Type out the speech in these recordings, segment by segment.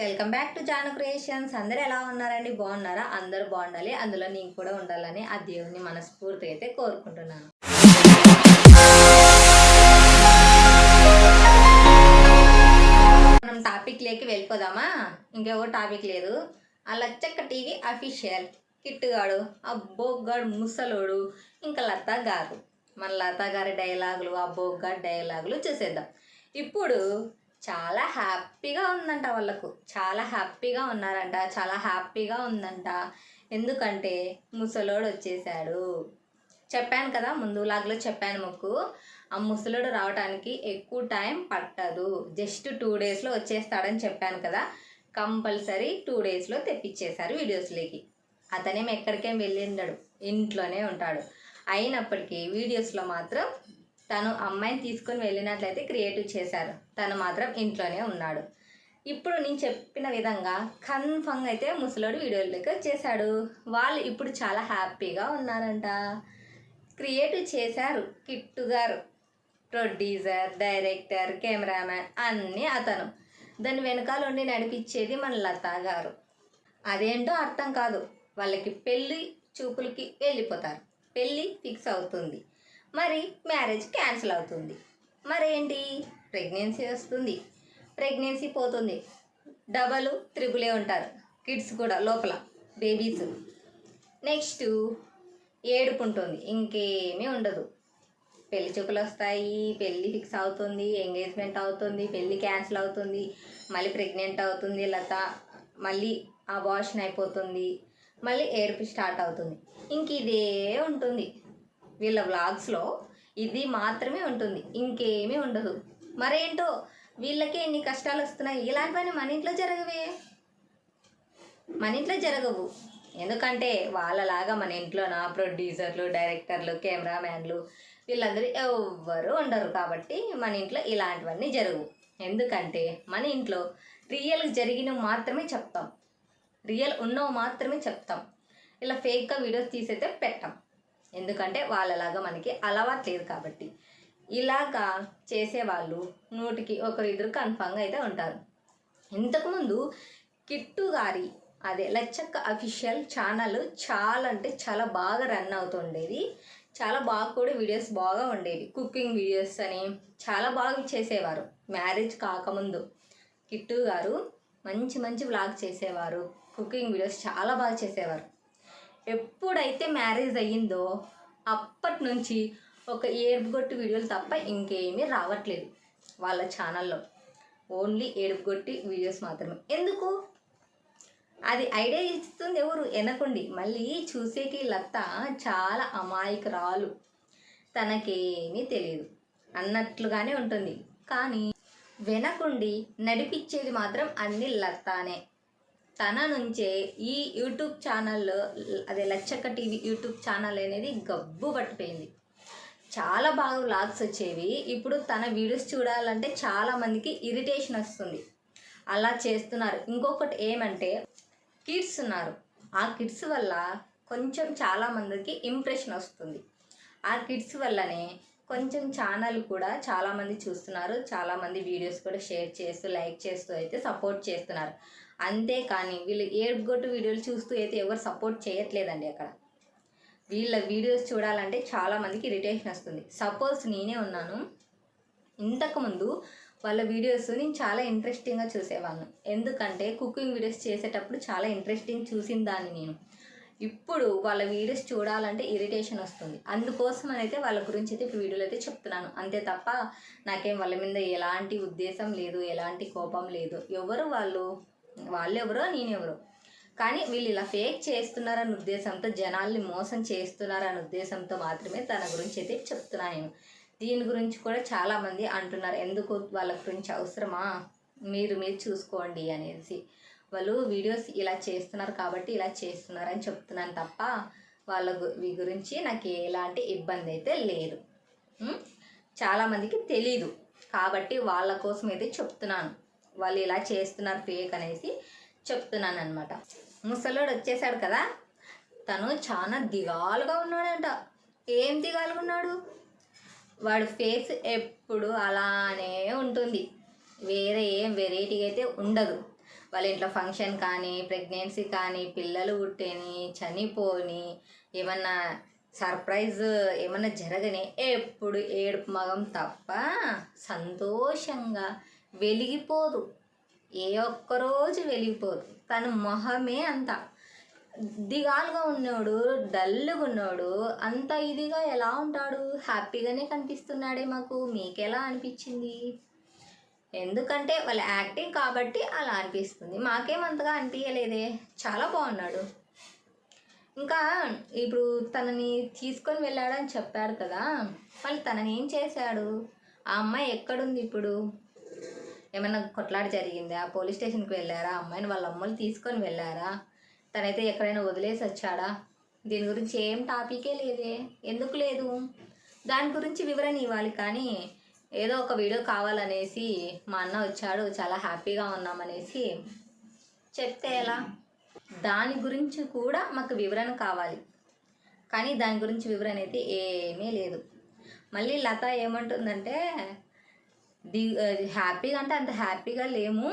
Welcome back to Janu Creations. అందరూ ఎలా ఉన్నారండి? బాగున్నారా? అందరూ బాగుండాలి, అందులో నేను కూడా ఉండాలని ఆ దేవుని మనస్ఫూర్తిగా అయితే కోరుకుంటున్నాను. మనం టాపిక్ లేకి వెళ్ళిపోదామా? ఇంకెవరు టాపిక్ లేదు. ఆ లచ్చక్క టీవీ అఫీషియల్ కిట్టుగాడు, ఆ బోగ్గాడు ముసలోడు, ఇంకా లతా గారు. మన లతా గారి డైలాగులు, ఆ బోగ్గాడు డైలాగులు చూసేద్దాం. ఇప్పుడు చాలా హ్యాపీగా ఉందంట, వాళ్ళకు చాలా హ్యాపీగా ఉన్నారంట, చాలా హ్యాపీగా ఉందంట. ఎందుకంటే ముసలోడు వచ్చేసాడు. చెప్పాను కదా, ముందు లాగ్లో చెప్పాను మొక్కు. ఆ ముసలోడు రావడానికి ఎక్కువ టైం పట్టదు, జస్ట్ 2 డేస్లో వచ్చేస్తాడని చెప్పాను కదా. కంపల్సరీ 2 డేస్లో తెప్పించేశారు వీడియోస్లోకి. అతనేం ఎక్కడికేం వెళ్ళిండడు, ఇంట్లోనే ఉంటాడు. అయినప్పటికీ వీడియోస్లో మాత్రం తను అమ్మాయిని తీసుకొని వెళ్ళినట్లయితే క్రియేటివ్ చేశారు, తను మాత్రం ఇంట్లోనే ఉన్నాడు. ఇప్పుడు నేను చెప్పిన విధంగా కన్ఫర్మ్గా అయితే ముసలోడు వీడియోలోకి వచ్చేసాడు. వాళ్ళు ఇప్పుడు చాలా హ్యాపీగా ఉన్నారంట. క్రియేటివ్ చేశారు కిట్టు గారు, ప్రొడ్యూసర్, డైరెక్టర్, కెమెరామ్యాన్ అన్నీ అతను. దాని వెనకాల ఉండి నడిపించేది మన లతా గారు. అదేంటో అర్థం కాదు. వాళ్ళకి పెళ్ళి చూపులకి వెళ్ళిపోతారు, పెళ్ళి ఫిక్స్ అవుతుంది, మరి మ్యారేజ్ క్యాన్సిల్ అవుతుంది, మరేంటి ప్రెగ్నెన్సీ వస్తుంది, ప్రెగ్నెన్సీ పోతుంది, డబల్ త్రిబులే ఉంటారు కిడ్స్ కూడా లోపల, బేబీస్. నెక్స్ట్ ఏడుపు ఉంటుంది, ఇంకేమీ ఉండదు. పెళ్లి చూపులు వస్తాయి, పెళ్ళి ఫిక్స్ అవుతుంది, ఎంగేజ్మెంట్ అవుతుంది, పెళ్ళి క్యాన్సిల్ అవుతుంది, మళ్ళీ ప్రెగ్నెంట్ అవుతుంది లత, మళ్ళీ అబార్షన్ అయిపోతుంది, మళ్ళీ ఏడుపు స్టార్ట్ అవుతుంది. ఇంక ఇదే ఉంటుంది వీళ్ళ వ్లాగ్స్లో, ఇది మాత్రమే ఉంటుంది, ఇంకేమీ ఉండదు. మరేంటో వీళ్ళకే ఎన్ని కష్టాలు వస్తున్నాయి. ఇలాంటివన్నీ మన ఇంట్లో జరగవే, మన ఇంట్లో జరగవు. ఎందుకంటే వాళ్ళలాగా మన ఇంట్లోన ప్రొడ్యూసర్లు, డైరెక్టర్లు, కెమెరామ్యాన్లు వీళ్ళందరూ ఎవ్వరూ ఉండరు. కాబట్టి మన ఇంట్లో ఇలాంటివన్నీ జరగవు. ఎందుకంటే మన ఇంట్లో రియల్ జరిగినవి మాత్రమే చెప్తాం, రియల్ ఉన్నవి మాత్రమే చెప్తాం. ఇలా ఫేక్గా వీడియోస్ తీసైతే పెట్టాం. ఎందుకంటే వాళ్ళలాగా మనకి అలవాటు లేదు కాబట్టి. ఇలాగా చేసేవాళ్ళు 100కి 1 కన్ఫామ్గా అయితే ఉంటారు. ఇంతకుముందు కిట్టు గారి అదే లచ్చక్క అఫీషియల్ ఛానల్ చాలా అంటే చాలా బాగా రన్ అవుతుండేది. చాలా బాగా కూడా వీడియోస్ బాగా ఉండేవి. కుకింగ్ వీడియోస్ అని చాలా బాగా చేసేవారు. మ్యారేజ్ కాకముందు కిట్టు గారు మంచి మంచి వ్లాగ్ చేసేవారు, కుకింగ్ వీడియోస్ చాలా బాగా చేసేవారు. ఎప్పుడైతే మ్యారేజ్ అయ్యిందో అప్పటి నుంచి ఒక ఏడుపుగొట్టు వీడియోలు తప్ప ఇంకేమీ రావట్లేదు వాళ్ళ ఛానల్లో. ఓన్లీ ఏడుపుగొట్టి వీడియోస్ మాత్రమే. ఎందుకు? అది ఐడియా ఇస్తుంది ఎవరు? ఎనకుండి. మళ్ళీ చూసేకి లత చాలా అమాయకురాలు, తనకేమీ తెలియదు అన్నట్లుగానే ఉంటుంది. కానీ వెనకుండి నడిపించేది మాత్రం అన్ని లతానే. తన నుంచే ఈ యూట్యూబ్ ఛానల్లో, అదే లచ్చక్క టీవీ యూట్యూబ్ ఛానల్ అనేది గబ్బు పట్టిపోయింది. చాలా బాగా వ్లాగ్స్ వచ్చేవి. ఇప్పుడు తన వీడియోస్ చూడాలంటే చాలామందికి ఇరిటేషన్ వస్తుంది, అలా చేస్తున్నారు. ఇంకొకటి ఏమంటే కిడ్స్ ఉన్నారు, ఆ కిడ్స్ వల్ల కొంచెం చాలామందికి ఇంప్రెషన్ వస్తుంది. ఆ కిడ్స్ వల్లనే కొంచెం ఛానల్ కూడా చాలామంది చూస్తున్నారు, చాలామంది వీడియోస్ కూడా షేర్ చేస్తూ లైక్ చేస్తూ అయితే సపోర్ట్ చేస్తున్నారు. అంతేకాని వీళ్ళు ఏడుగొట్టు వీడియోలు చూస్తూ అయితే ఎవరు సపోర్ట్ చేయట్లేదండి. అక్కడ వీళ్ళ వీడియోస్ చూడాలంటే చాలామందికి ఇరిటేషన్ వస్తుంది. సపోజ్ నేనే ఉన్నాను, ఇంతకుముందు వాళ్ళ వీడియోస్ నేను చాలా ఇంట్రెస్టింగ్గా చూసేవాళ్ళను. ఎందుకంటే కుకింగ్ వీడియోస్ చేసేటప్పుడు చాలా ఇంట్రెస్టింగ్ చూసిన దాన్ని నేను. ఇప్పుడు వాళ్ళ వీడియోస్ చూడాలంటే ఇరిటేషన్ వస్తుంది. అందుకోసం అయితే వాళ్ళ గురించి అయితే ఇప్పుడు వీడియోలో అయితే చెప్తున్నాను. అంతే తప్ప నాకేం వాళ్ళ మీద ఎలాంటి ఉద్దేశం లేదు, ఎలాంటి కోపం లేదు. ఎవరు వాళ్ళెవరో నేనెవరో. కానీ వీళ్ళు ఇలా ఫేక్ చేస్తున్నారన్న ఉద్దేశంతో, జనాల్ని మోసం చేస్తున్నారన్న ఉద్దేశంతో మాత్రమే తన గురించి అయితే చెప్తున్నాను నేను. దీని గురించి కూడా చాలామంది అంటున్నారు, ఎందుకు వాళ్ళ గురించి అవసరమా, మీరు చూసుకోండి అనేసి. వాళ్ళు వీడియోస్ ఇలా చేస్తున్నారు కాబట్టి ఇలా చేస్తున్నారని చెప్తున్నాను తప్ప వాళ్ళ గురించి నాకు ఎలాంటి ఇబ్బంది అయితే లేదు. చాలామందికి తెలీదు కాబట్టి వాళ్ళ కోసం అయితే చెప్తున్నాను. వాళ్ళు ఇలా చేస్తున్నారు ఫేక్ అనేసి చెప్తున్నాను అనమాట. ముసలోడు వచ్చేసాడు కదా, తను చాలా దిగాలుగా ఉన్నాడంట. ఏం దిగాలుగా ఉన్నాడు? వాడు ఫేస్ ఎప్పుడు అలానే ఉంటుంది, వేరే ఏం వెరైటీగా అయితే ఉండదు. వాళ్ళ ఇంట్లో ఫంక్షన్ కానీ, ప్రెగ్నెన్సీ కానీ, పిల్లలు పుట్టేని, చనిపోని, ఏమన్నా సర్ప్రైజ్ ఏమన్నా జరగని ఎప్పుడు ఏడుపు మగం తప్ప సంతోషంగా వెలిగిపోదు. ఏ ఒక్కరోజు వెలిగిపోదు. తన మొహమే అంత దిగాలుగా ఉన్నాడు, డల్గా ఉన్నాడు, అంత ఇదిగా ఎలా ఉంటాడు? హ్యాపీగానే కనిపిస్తున్నాడే మాకు. మీకెలా అనిపించింది? ఎందుకంటే వాళ్ళ యాక్టింగ్ కాబట్టి అలా అనిపిస్తుంది. మాకేమంతగా అనిపించలేదే, చాలా బాగున్నాడు. ఇంకా ఇప్పుడు తనని తీసుకొని వెళ్ళాడని చెప్పారు కదా, వాళ్ళు తనని ఏం చేశాడు? ఆ అమ్మాయి ఎక్కడుంది ఇప్పుడు? ఏమన్నా కొట్లాట జరిగిందా? పోలీస్ స్టేషన్కి వెళ్ళారా? అమ్మాయిని వాళ్ళ అమ్మలు తీసుకొని వెళ్ళారా? తనైతే ఎక్కడైనా వదిలేసి వచ్చాడా? దీని గురించి ఏం టాపికే లేదే. ఎందుకు లేదు? దాని గురించి వివరణ ఇవ్వాలి. కానీ ఏదో ఒక వీడియో కావాలనేసి మా అన్న వచ్చాడు, చాలా హ్యాపీగా ఉన్నామనేసి చెప్తే ఎలా? దాని గురించి కూడా మాకు వివరణ కావాలి. కానీ దాని గురించి వివరణ అయితే ఏమీ లేదు. మళ్ళీ లత ఏమంటుందంటే, హ్యాపీగా అంటే అంత హ్యాపీగా లేము,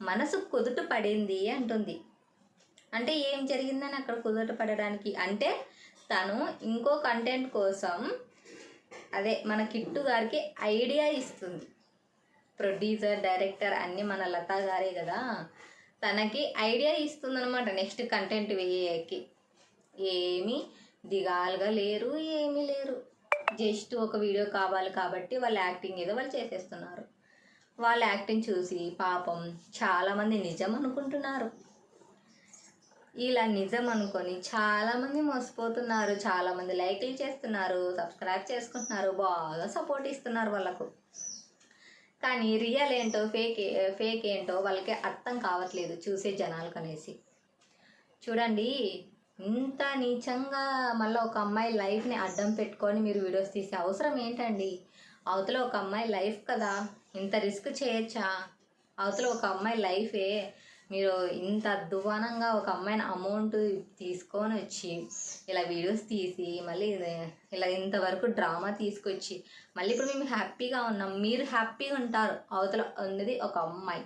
మనసు కుదుట పడింది అంటుంది. అంటే ఏం జరిగిందని అక్కడ కుదుట పడడానికి? అంటే తను ఇంకో కంటెంట్ కోసం, అదే మన కిట్టు గారికి ఐడియా ఇస్తుంది. ప్రొడ్యూసర్, డైరెక్టర్ అన్నీ మన లత గారే కదా, తనకి ఐడియా ఇస్తుందన్నమాట నెక్స్ట్ కంటెంట్ వేయకి. ఏమీ దిగాలుగా లేరు, ఏమీ లేరు. జస్ట్ ఒక వీడియో కావాలి కాబట్టి వాళ్ళ యాక్టింగ్ ఏదో వాళ్ళు చేసేస్తున్నారు. వాళ్ళ యాక్టింగ్ చూసి పాపం చాలామంది నిజం అనుకుంటున్నారు. ఇలా నిజం అనుకొని చాలామంది మోసపోతున్నారు. చాలామంది లైక్లు చేస్తున్నారు, సబ్స్క్రైబ్ చేసుకుంటున్నారు, బాగా సపోర్ట్ ఇస్తున్నారు వాళ్ళకు. కానీ రియల్ ఏంటో ఫేక్ ఏంటో వాళ్ళకి అర్థం కావట్లేదు చూసే జనాలకు అనేసి. చూడండి, ఇంత నీచంగా మళ్ళీ ఒక అమ్మాయి లైఫ్ని అడ్డం పెట్టుకొని మీరు వీడియోస్ తీసే అవసరం ఏంటండి? అవతల ఒక అమ్మాయి లైఫ్ కదా, ఇంత రిస్క్ చేయొచ్చా? అవతల ఒక అమ్మాయి లైఫే, మీరు ఇంత అధ్వానంగా ఒక అమ్మాయిని అమౌంట్ తీసుకొని వచ్చి ఇలా వీడియోస్ తీసి మళ్ళీ ఇలా ఇంతవరకు డ్రామా తీసుకొచ్చి మళ్ళీ ఇప్పుడు మేము హ్యాపీగా ఉన్నాం, మీరు హ్యాపీగా ఉంటారు. అవతల ఉన్నది ఒక అమ్మాయి,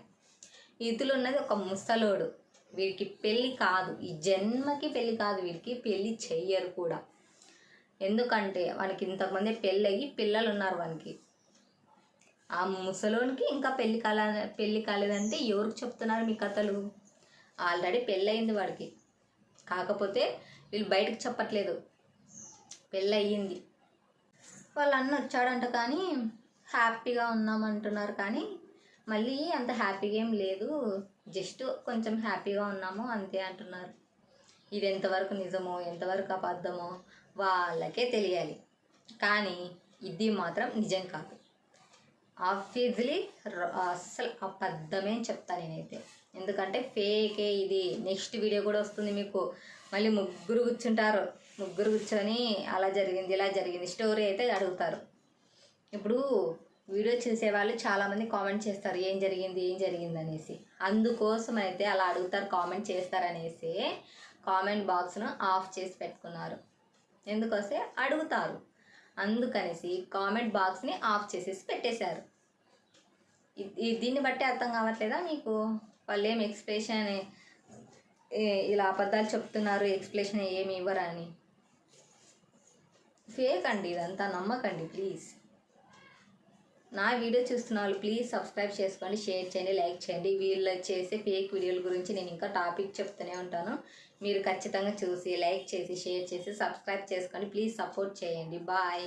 ఇతులు ఉన్నది ఒక ముసలోడు. వీడికి పెళ్ళి కాదు, ఈ జన్మకి పెళ్ళి కాదు, వీడికి పెళ్ళి చెయ్యరు కూడా. ఎందుకంటే వానికి ఇంతకుముందే పెళ్ళి పిల్లలు ఉన్నారు వానికి. ఆ ముసలోనికి ఇంకా పెళ్ళి కాలేదంటే ఎవరికి చెప్తున్నారు మీ కథలు? ఆల్రెడీ పెళ్ళయింది వాడికి, కాకపోతే వీళ్ళు బయటకు చెప్పట్లేదు పెళ్ళయింది. వాళ్ళ అన్న వచ్చాడంట కానీ హ్యాపీగా ఉన్నామంటున్నారు. కానీ మళ్ళీ అంత హ్యాపీగా ఏం లేదు, జస్ట్ కొంచెం హ్యాపీగా ఉన్నాము అంతే అంటున్నారు. ఇది ఎంతవరకు నిజమో ఎంతవరకు అబద్ధమో వాళ్ళకే తెలియాలి. కానీ ఇది మాత్రం నిజం కాదు. ఆబ్వియస్లీ అస్సలు అబద్ధమే చెప్తాను నేనైతే. ఎందుకంటే ఫేకే ఇది. నెక్స్ట్ వీడియో కూడా వస్తుంది మీకు. మళ్ళీ ముగ్గురు కూర్చుంటారు, ముగ్గురు కూర్చొని అలా జరిగింది ఇలా జరిగింది స్టోరీ అయితే అడుగుతారు. ఇప్పుడు వీడియో చూసేవాళ్ళు చాలామంది కామెంట్ చేస్తారు ఏం జరిగింది అనేసి. అందుకోసం అయితే అలా అడుగుతారు, కామెంట్ చేస్తారనేసి కామెంట్ బాక్స్ను ఆఫ్ చేసి పెట్టుకున్నారు. ఎందుకోసే అడుగుతారు, అందుకనేసి కామెంట్ బాక్స్ని ఆఫ్ చేసేసి పెట్టేశారు. దీన్ని బట్టి అర్థం కావట్లేదా మీకు? వాళ్ళు ఏం ఎక్స్ప్లెనేషన్ ఇలా అబద్ధాలు చెప్తున్నారు, ఎక్స్ప్లెనేషన్ ఏమి ఇవ్వరని. ఫేక్ అండి ఇదంతా, నమ్మకండి ప్లీజ్. నా వీడియో చూస్తున్న వాళ్ళు ప్లీజ్ సబ్స్క్రైబ్ చేసుకోండి, షేర్ చేయండి, లైక్ చేయండి. వీళ్ళు చేసే ఫేక్ వీడియోల గురించి నేను ఇంకా టాపిక్ చెప్తూనే ఉంటాను. మీరు ఖచ్చితంగా చూసి లైక్ చేసి షేర్ చేసి సబ్స్క్రైబ్ చేసుకోండి. ప్లీజ్ సపోర్ట్ చేయండి. బాయ్.